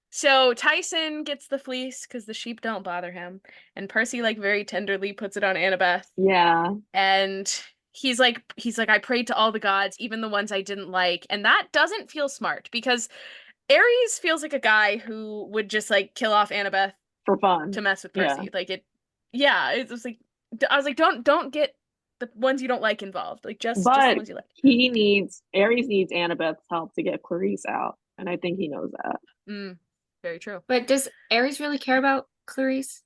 Speaker 1: so Tyson gets the fleece because the sheep don't bother him, and Percy like very tenderly puts it on Annabeth.
Speaker 3: Yeah.
Speaker 1: And he's like, I prayed to all the gods, even the ones I didn't like, and that doesn't feel smart because Ares feels like a guy who would just like kill off Annabeth
Speaker 3: for fun
Speaker 1: to mess with Percy. Yeah. It was like, I was like, don't get the ones you don't like involved. Like just the ones you like.
Speaker 3: Ares needs Annabeth's help to get Clarisse out, and I think he knows that.
Speaker 1: Very true.
Speaker 2: But does Ares really care about Clarisse?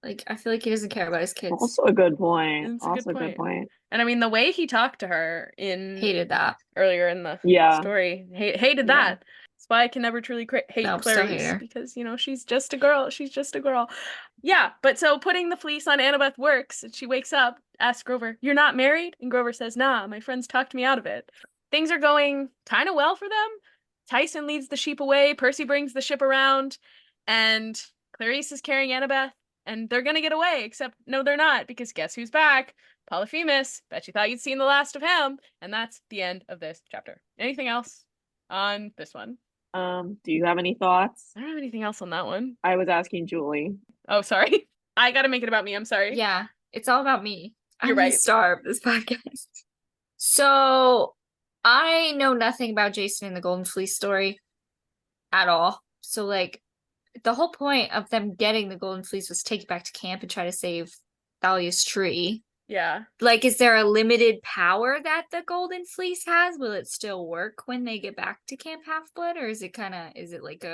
Speaker 2: Like, I feel like he doesn't care about his kids.
Speaker 3: Also a good point.
Speaker 1: It's a good point. And I mean, the way he talked to her
Speaker 2: hated that
Speaker 1: earlier in the story, hated that. That's why I can never truly hate Clarisse, because she's just a girl. She's just a girl. Yeah, but so putting the fleece on Annabeth works. And she wakes up, asks Grover, "You're not married?" And Grover says, "Nah, my friends talked me out of it." Things are going kind of well for them. Tyson leads the sheep away. Percy brings the ship around, and Clarisse is carrying Annabeth. And they're gonna get away, except no, they're not, because guess who's back? Polyphemus. Bet you thought you'd seen the last of him. And that's the end of this chapter. Anything else on this one?
Speaker 3: Do you have any thoughts?
Speaker 1: I don't have anything else on that one.
Speaker 3: I was asking Julie.
Speaker 1: Oh, sorry. I gotta make it about me. I'm sorry.
Speaker 2: Yeah, it's all about me.
Speaker 1: You're right.
Speaker 2: I'm the star of this podcast. So I know nothing about Jason and the Golden Fleece story at all. So like, the whole point of them getting the Golden Fleece was to take it back to camp and try to save Thalia's tree.
Speaker 1: Yeah.
Speaker 2: Like, is there a limited power that the Golden Fleece has? Will it still work when they get back to Camp Half-Blood? Or is it like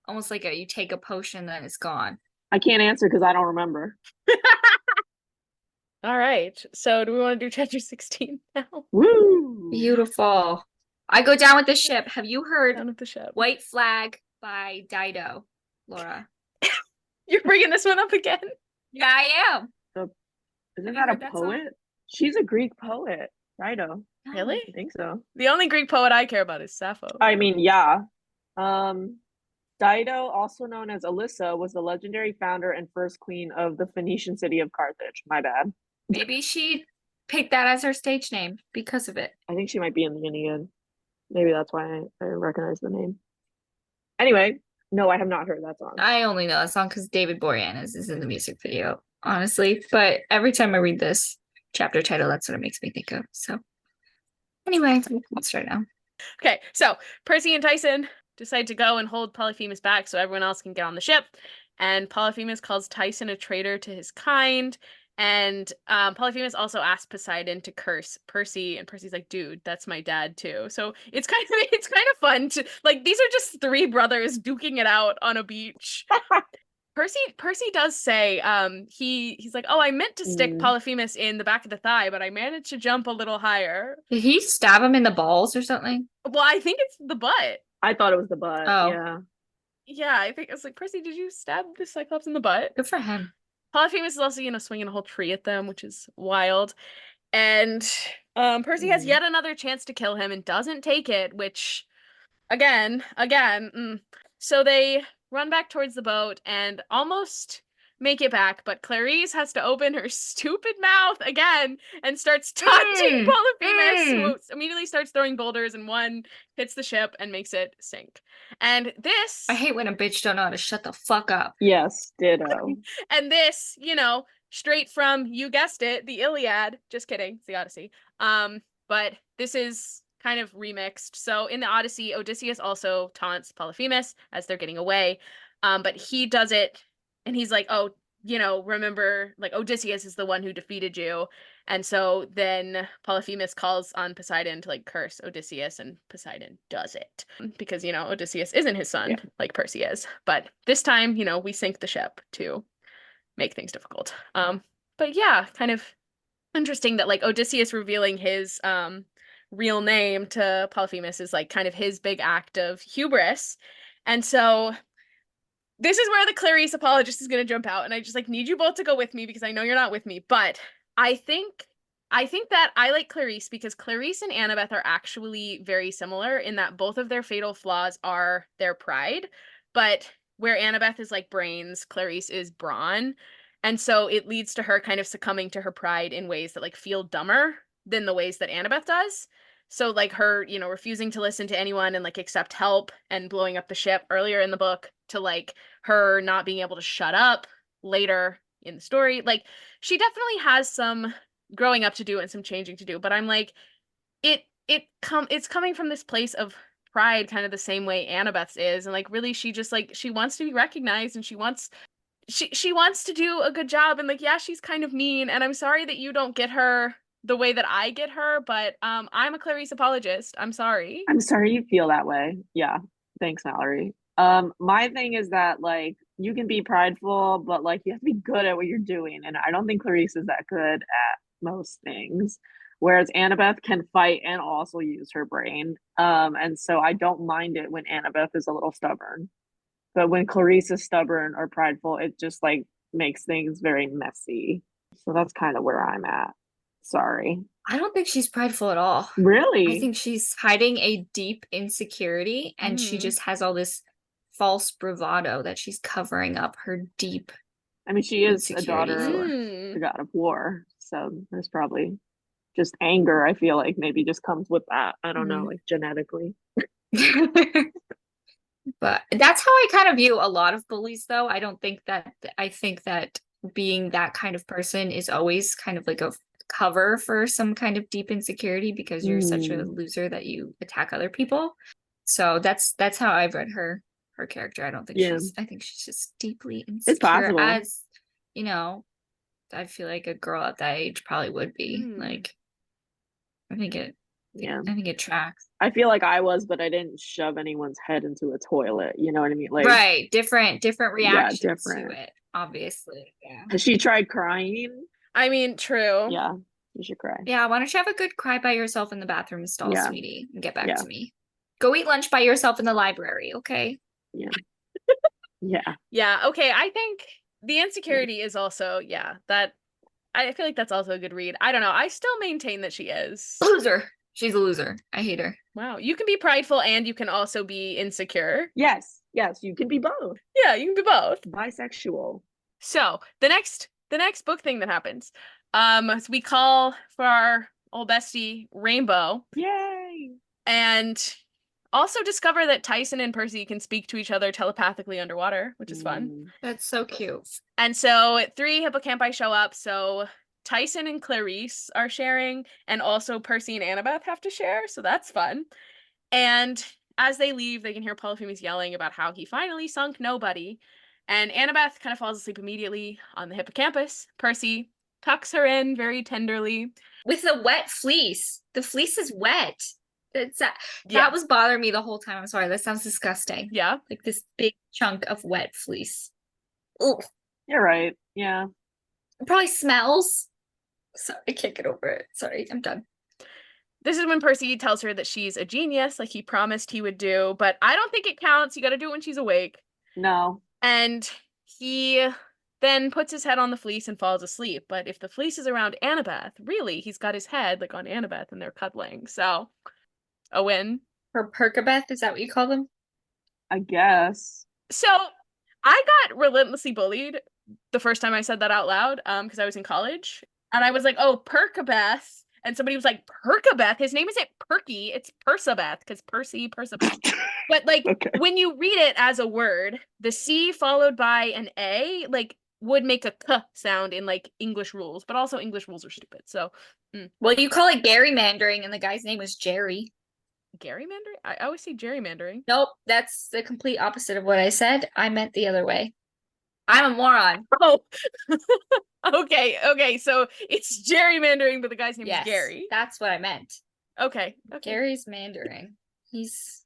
Speaker 2: almost like you take a potion, then it's gone?
Speaker 3: I can't answer because I don't remember.
Speaker 1: All right. So do we want to do chapter 16 now?
Speaker 3: Woo!
Speaker 2: Beautiful. I go down with the ship. Have you heard
Speaker 1: Down with the ship.
Speaker 2: White Flag by Dido, Laura?
Speaker 1: You're bringing this one up again?
Speaker 2: Yeah, I am.
Speaker 3: Isn't that a poet? She's a Greek poet, Dido.
Speaker 1: Really?
Speaker 3: I think so.
Speaker 1: The only Greek poet I care about is Sappho.
Speaker 3: I mean, yeah. Dido, also known as Alyssa, was the legendary founder and first queen of the Phoenician city of Carthage. My bad.
Speaker 2: Maybe she picked that as her stage name because of it.
Speaker 3: I think she might be in the Aeneid. Maybe that's why I recognize the name. Anyway, no, I have not heard that song.
Speaker 2: I only know that song because David Boreanaz is in the music video, honestly. But every time I read this chapter title, that's what it makes me think of. So anyway, let's start now.
Speaker 1: Okay, so Percy and Tyson decide to go and hold Polyphemus back so everyone else can get on the ship. And Polyphemus calls Tyson a traitor to his kind. And Polyphemus also asked Poseidon to curse Percy, and Percy's like, "Dude, that's my dad too." So it's kind of fun to like, these are just three brothers duking it out on a beach. Percy does say he's like, "Oh, I meant to stick Polyphemus in the back of the thigh, but I managed to jump a little higher."
Speaker 2: Did he stab him in the balls or something?
Speaker 1: Well, I think it's the butt.
Speaker 3: I thought it was the butt.
Speaker 2: Oh.
Speaker 1: Yeah, I think it's like, Percy, did you stab the Cyclops in the butt?
Speaker 2: Good for him.
Speaker 1: Polyphemus is also, swinging a whole tree at them, which is wild. And Percy has yet another chance to kill him and doesn't take it, which, again. So they run back towards the boat and almost make it back, but Clarisse has to open her stupid mouth again and starts taunting Polyphemus, who immediately starts throwing boulders, and one hits the ship and makes it sink. And this...
Speaker 2: I hate when a bitch don't know how to shut the fuck up.
Speaker 3: Yes, ditto.
Speaker 1: And this, you know, straight from, you guessed it, the Iliad. Just kidding, it's the Odyssey. But this is kind of remixed. So in the Odyssey, Odysseus also taunts Polyphemus as they're getting away. But he does it, and he's like, oh, you know, remember, like, Odysseus is the one who defeated you. And so then Polyphemus calls on Poseidon to, like, curse Odysseus, and Poseidon does it. Because, you know, Odysseus isn't his son, like Percy is. But this time, you know, we sink the ship to make things difficult. But yeah, kind of interesting that, like, Odysseus revealing his real name to Polyphemus is, like, kind of his big act of hubris. And so this is where the Clarisse Apologist is going to jump out, and I just, like, need you both to go with me because I know you're not with me. But I think that I like Clarisse because Clarisse and Annabeth are actually very similar in that both of their fatal flaws are their pride, but where Annabeth is, like, brains, Clarisse is brawn. And so it leads to her kind of succumbing to her pride in ways that, like, feel dumber than the ways that Annabeth does. So, like, her, you know, refusing to listen to anyone and, like, accept help and blowing up the ship earlier in the book, to, like, her not being able to shut up later in the story. Like, she definitely has some growing up to do and some changing to do, but I'm like, it's coming from this place of pride, kind of the same way Annabeth's is. And, like, really, she just, like, she wants to be recognized, and she wants to do a good job. And, like, yeah, she's kind of mean, and I'm sorry that you don't get her the way that I get her, but I'm a Clarisse Apologist. I'm sorry.
Speaker 3: I'm sorry you feel that way. Yeah. Thanks, Mallory. My thing is that, like, you can be prideful, but, like, you have to be good at what you're doing. And I don't think Clarisse is that good at most things. Whereas Annabeth can fight and also use her brain. And so I don't mind it when Annabeth is a little stubborn. But when Clarisse is stubborn or prideful, it just, like, makes things very messy. So that's kind of where I'm at. Sorry.
Speaker 2: I don't think she's prideful at all.
Speaker 3: Really?
Speaker 2: I think she's hiding a deep insecurity, and she just has all this false bravado that she's covering up her deep.
Speaker 3: I mean, she is a
Speaker 2: insecurity
Speaker 3: daughter
Speaker 2: for.
Speaker 3: of the god of war, so there's probably just anger. I feel like maybe just comes with that. I don't know, like, genetically.
Speaker 2: But that's how I kind of view a lot of bullies, though. I think that being that kind of person is always kind of like a cover for some kind of deep insecurity, because you're such a loser that you attack other people. So that's how I've read her character. I don't think I think she's just deeply insecure.
Speaker 3: It's possible.
Speaker 2: As, you know, I feel like a girl at that age probably would be. Like, I think it tracks.
Speaker 3: I feel like I was, but I didn't shove anyone's head into a toilet. You know what I mean? Like,
Speaker 2: right. Different reactions
Speaker 3: different.
Speaker 2: to it, obviously. Yeah.
Speaker 3: Has she tried crying?
Speaker 1: I mean, true.
Speaker 3: Yeah, you should cry.
Speaker 2: Yeah, why don't you have a good cry by yourself in the bathroom stall, sweetie, and get back to me. Go eat lunch by yourself in the library, okay?
Speaker 3: Yeah. Yeah.
Speaker 1: Yeah, okay, I think the insecurity is also, that I feel like that's also a good read. I don't know. I still maintain that she is.
Speaker 2: Loser. She's a loser. I hate her.
Speaker 1: Wow. You can be prideful and you can also be insecure.
Speaker 3: Yes, you can be both.
Speaker 1: Yeah, you can be both.
Speaker 3: Bisexual.
Speaker 1: So the next book thing that happens, so we call for our old bestie Rainbow.
Speaker 3: Yay!
Speaker 1: And also discover that Tyson and Percy can speak to each other telepathically underwater, which is fun.
Speaker 2: That's so cute.
Speaker 1: And so 3 hippocampi show up, so Tyson and Clarisse are sharing, and also Percy and Annabeth have to share, so that's fun. And as they leave, they can hear Polyphemus yelling about how he finally sunk nobody. And Annabeth kind of falls asleep immediately on the hippocampus. Percy tucks her in very tenderly.
Speaker 2: With a wet fleece. The fleece is wet. That was bothering me the whole time. I'm sorry, that sounds disgusting.
Speaker 1: Yeah.
Speaker 2: Like this big chunk of wet fleece. Ooh.
Speaker 3: You're right. Yeah.
Speaker 2: It probably smells. Sorry, I can't get over it. Sorry, I'm done.
Speaker 1: This is when Percy tells her that she's a genius, like he promised he would do, but I don't think it counts. You got to do it when she's awake.
Speaker 3: No.
Speaker 1: And he then puts his head on the fleece and falls asleep. But if the fleece is around Annabeth, really, he's got his head like on Annabeth and they're cuddling. So, a win.
Speaker 2: Or Perkabeth, is that what you call them?
Speaker 3: I guess.
Speaker 1: So, I got relentlessly bullied the first time I said that out loud, because I was in college, and I was like, "Oh, Perkabeth," and somebody was like, "Perkabeth? His name isn't Perky, it's Persabeth, because Persabeth." But like
Speaker 3: Okay.
Speaker 1: when you read it as a word, the C followed by an A, like would make a k sound in like English rules, but also English rules are stupid. So,
Speaker 2: Well, you call it gerrymandering, and the guy's name was Jerry.
Speaker 1: gerrymandering? I always say gerrymandering.
Speaker 2: Nope, that's the complete opposite of what I said. I meant the other way. I'm a moron.
Speaker 1: Oh, okay. So it's gerrymandering, but the guy's name is
Speaker 2: Yes,
Speaker 1: Gary.
Speaker 2: that's what I meant.
Speaker 1: Okay.
Speaker 2: Gary's mandering. He's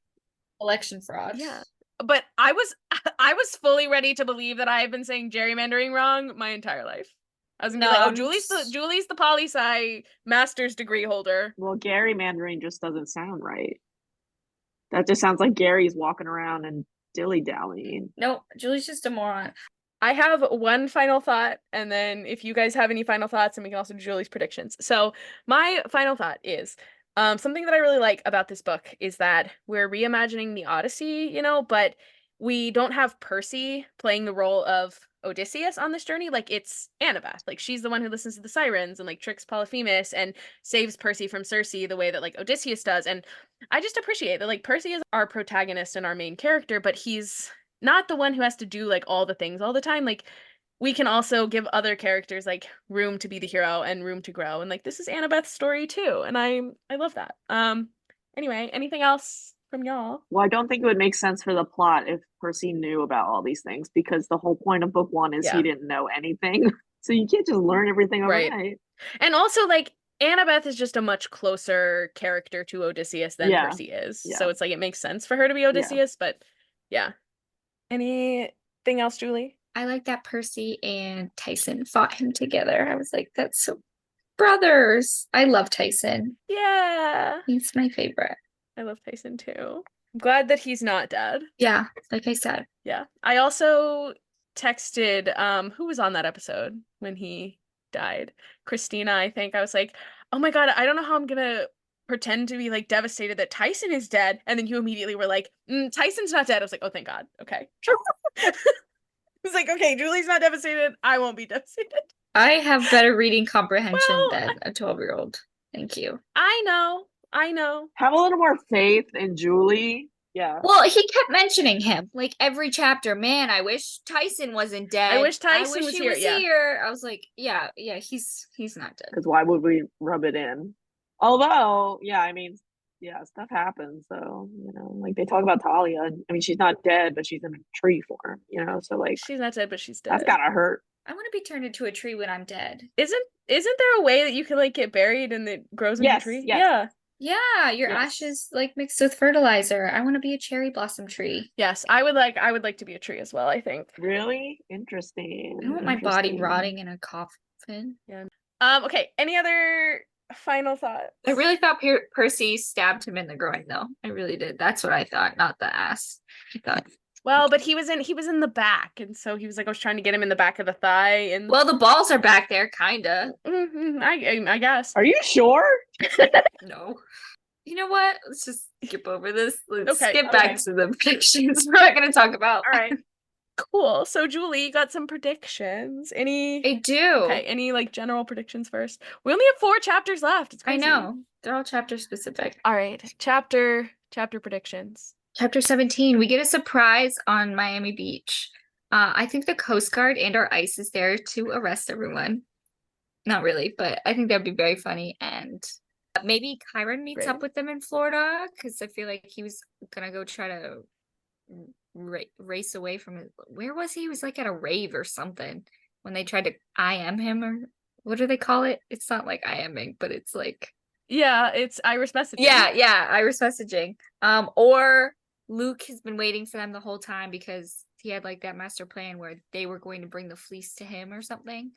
Speaker 2: election fraud.
Speaker 1: Yeah. But I was fully ready to believe that I have been saying gerrymandering wrong my entire life. I was gonna be like, oh, Julie's the poli-sci master's degree holder.
Speaker 3: Well, gerrymandering just doesn't sound right. That just sounds like Gary's walking around and dilly-dallying.
Speaker 2: Nope, Julie's just a moron.
Speaker 1: I have one final thought, and then if you guys have any final thoughts, and we can also do Julie's predictions. So my final thought is something that I really like about this book is that we're reimagining the Odyssey, but we don't have Percy playing the role of Odysseus on this journey. Like it's Annabeth. Like she's the one who listens to the sirens and like tricks Polyphemus and saves Percy from Circe the way that like Odysseus does. And I just appreciate that like Percy is our protagonist and our main character, but he's not the one who has to do like all the things all the time. Like we can also give other characters like room to be the hero and room to grow. And like this is Annabeth's story too. And I love that. Anyway, anything else from y'all?
Speaker 3: Well, I don't think it would make sense for the plot if Percy knew about all these things because the whole point of book one is he didn't know anything. So you can't just learn everything overnight.
Speaker 1: Right. And also like Annabeth is just a much closer character to Odysseus than Percy is.
Speaker 3: Yeah.
Speaker 1: So it's like it makes sense for her to be Odysseus, but yeah. Anything else, Julie?
Speaker 2: I like that Percy and Tyson fought him together. I was like, that's so brothers. I love Tyson.
Speaker 1: Yeah.
Speaker 2: He's my favorite.
Speaker 1: I love Tyson too. I'm glad that he's not dead.
Speaker 2: Yeah, like I said.
Speaker 1: Yeah. I also texted who was on that episode when he died? Christina, I think. I was like, "Oh my God, I don't know how I'm gonna pretend to be like devastated that Tyson is dead." And then you immediately were like, "Tyson's not dead." I was like, "Oh, thank God." Okay. I was like, "Okay, Julie's not devastated. I won't be devastated."
Speaker 2: I have better reading comprehension than a 12-year-old. Thank you.
Speaker 1: I know.
Speaker 3: Have a little more faith in Julie. Yeah.
Speaker 2: Well, he kept mentioning him like every chapter. Man, I wish Tyson wasn't dead.
Speaker 1: I wish Tyson was
Speaker 2: he
Speaker 1: here.
Speaker 2: here. I was like, yeah, he's not dead.
Speaker 3: Because why would we rub it in? Although, yeah, I mean, yeah, stuff happens. So, like they talk about Talia. And, I mean, she's not dead, but she's in a tree form, so like
Speaker 1: she's not dead, but she's dead.
Speaker 3: That's gotta hurt.
Speaker 2: I want to be turned into a tree when I'm dead.
Speaker 1: Isn't there a way that you can like get buried and it grows into a tree?
Speaker 3: Yes.
Speaker 2: Yeah, your ashes like mixed with fertilizer. I want to be a cherry blossom tree.
Speaker 1: Yes, I would like to be a tree as well, I think.
Speaker 3: Really? Interesting.
Speaker 2: I don't want my body rotting in a coffin.
Speaker 1: Yeah. Okay, any other final thoughts?
Speaker 2: I really thought Percy stabbed him in the groin though. I really did. That's what I thought, not the ass. I thought.
Speaker 1: Well, but he was in the back, and so he was like, I was trying to get him in the back of the thigh, and
Speaker 2: well, the balls are back there, kinda.
Speaker 1: I guess.
Speaker 3: Are you sure?
Speaker 2: No. You know what? Let's just skip over this. Let's skip back to the predictions we're not going to talk about.
Speaker 1: All right. Cool. So Julie, you got some predictions.
Speaker 2: I do.
Speaker 1: Okay, any like general predictions first? We only have 4 chapters left. It's crazy.
Speaker 2: I know. They're all chapter specific.
Speaker 1: All right. Chapter predictions.
Speaker 2: Chapter 17, we get a surprise on Miami Beach. I think the Coast Guard and our ICE is there to arrest everyone. Not really, but I think that'd be very funny. And maybe Chiron meets up with them in Florida because I feel like he was gonna go try to race away from it. Where was he? He was like at a rave or something when they tried to IM him, or what do they call it? It's not like IMing, but it's like
Speaker 1: it's iris messaging.
Speaker 2: Yeah, iris messaging. Or Luke has been waiting for them the whole time because he had like that master plan where they were going to bring the fleece to him or something.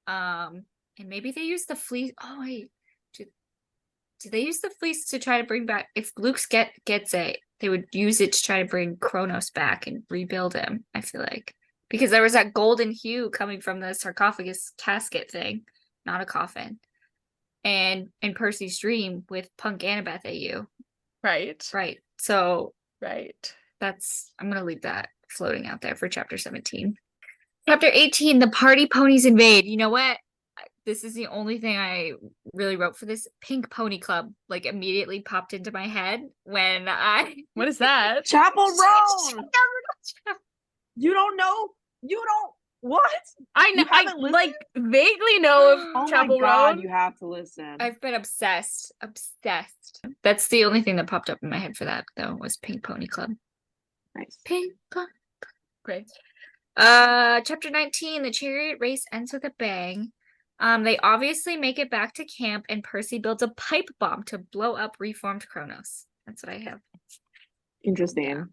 Speaker 2: And maybe they used the fleece. Oh wait, did they use the fleece to try to bring back? If Luke gets it, they would use it to try to bring Kronos back and rebuild him. I feel like because there was that golden hue coming from the sarcophagus casket thing, not a coffin. And in Percy's dream with Punk Annabeth AU.
Speaker 1: Right.
Speaker 2: So
Speaker 1: right.
Speaker 2: I'm gonna leave that floating out there for chapter 17. Chapter 18, the party ponies invade. You know what? This is the only thing I really wrote for this. Pink Pony Club, like, immediately popped into my head when I...
Speaker 1: What is that?
Speaker 3: Chapel Roan! You don't know? You don't... What?
Speaker 1: I know.
Speaker 3: You haven't
Speaker 1: I like vaguely know of
Speaker 3: Oh
Speaker 1: Chapel
Speaker 3: my God,
Speaker 1: Roan.
Speaker 3: you have to listen.
Speaker 2: I've been obsessed. That's the only thing that popped up in my head for that, though, was Pink Pony Club.
Speaker 3: Nice.
Speaker 2: Pink Pony.
Speaker 1: Great.
Speaker 2: Chapter 19, the chariot race ends with a bang. They obviously make it back to camp, and Percy builds a pipe bomb to blow up reformed Kronos. That's what I have.
Speaker 3: Interesting.
Speaker 2: Yeah.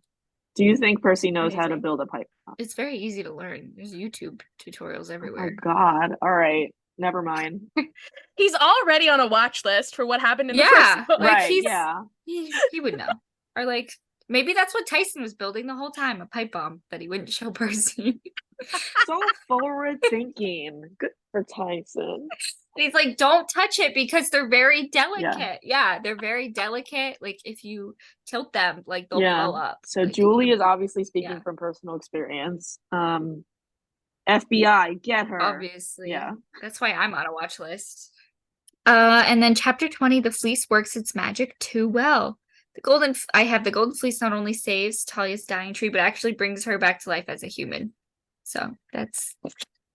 Speaker 3: Do you think Percy knows how to
Speaker 2: Amazing.
Speaker 3: build a pipe bomb?
Speaker 2: It's very easy to learn. There's YouTube tutorials
Speaker 3: Oh my
Speaker 2: everywhere.
Speaker 3: God. All right. Never mind.
Speaker 1: He's already on a watch list for what happened in the
Speaker 2: Yeah,
Speaker 1: first book.
Speaker 2: like
Speaker 3: Right,
Speaker 2: he's
Speaker 3: yeah.
Speaker 2: he would know. Or like maybe that's what Tyson was building the whole time, a pipe bomb that he wouldn't show Percy.
Speaker 3: So forward thinking. Good for Tyson.
Speaker 2: And he's like, don't touch it because they're very delicate. Yeah, they're very delicate. Like if you tilt them, like they'll blow up.
Speaker 3: So
Speaker 2: Like,
Speaker 3: Julie is obviously speaking
Speaker 2: yeah.
Speaker 3: from personal experience. FBI, get her.
Speaker 2: Obviously.
Speaker 3: Yeah.
Speaker 2: That's why I'm on a watch list. And then chapter 20, the fleece works its magic too well. I have the golden fleece not only saves Talia's dying tree, but actually brings her back to life as a human. So I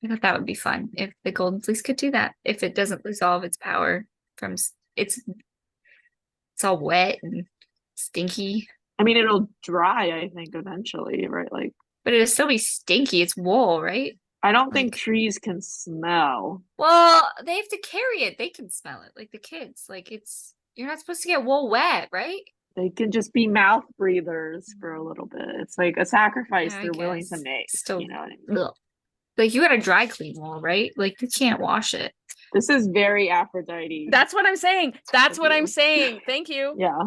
Speaker 2: thought that would be fun if the golden fleece could do that. If it doesn't lose all of its power from it's all wet and stinky.
Speaker 3: I mean, it'll dry, I think, eventually, right? Like,
Speaker 2: But it'll still be stinky. It's wool, right?
Speaker 3: I don't think
Speaker 2: Like-
Speaker 3: trees can smell.
Speaker 2: Well, they have to carry it. They can smell it, like the kids. Like you're not supposed to get wool wet, right?
Speaker 3: They can just be mouth breathers for a little bit. It's like a sacrifice
Speaker 2: Yeah, I
Speaker 3: they're willing to
Speaker 2: guess.
Speaker 3: make.
Speaker 2: Still-
Speaker 3: You know what I mean?
Speaker 2: Ugh. Like you gotta dry clean wool, right? Like you can't wash it.
Speaker 3: This is very Aphrodite.
Speaker 1: That's what I'm saying. That's what I'm
Speaker 3: you.
Speaker 1: saying. Thank you.
Speaker 3: Yeah.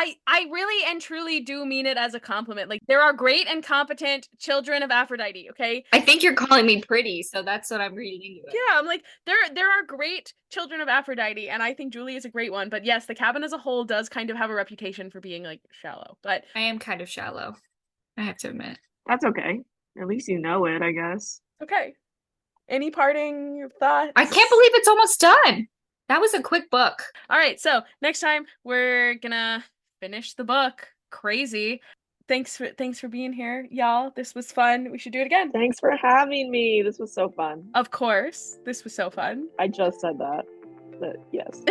Speaker 1: I really and truly do mean it as a compliment. Like there are great and competent children of Aphrodite, okay?
Speaker 2: I think you're calling me pretty, so that's what I'm reading into it.
Speaker 1: Yeah, I'm like there are great children of Aphrodite, and I think Julie is a great one. But yes, the cabin as a whole does kind of have a reputation for being like shallow. But
Speaker 2: I am kind of shallow, I have to admit.
Speaker 3: That's okay. At least you know it, I guess.
Speaker 1: okay. Any parting thoughts?
Speaker 2: I can't believe it's almost done. That was a quick book.
Speaker 1: All right, so next time we're gonna finish the book. Crazy. Thanks for being here, y'all. This was fun. We should do it again.
Speaker 3: Thanks for having me. This was so fun.
Speaker 1: Of course. This was so fun.
Speaker 3: I just said that. But yes.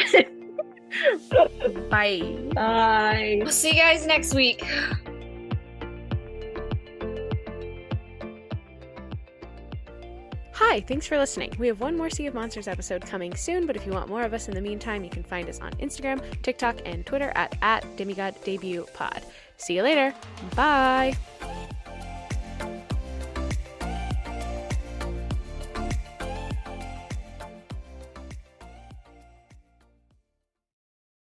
Speaker 1: Bye.
Speaker 3: Bye.
Speaker 2: We'll see you guys next week.
Speaker 1: Hi, thanks for listening. We have one more Sea of Monsters episode coming soon, but if you want more of us in the meantime, you can find us on Instagram, TikTok, and Twitter at DemigodDebutPod. See you later. Bye.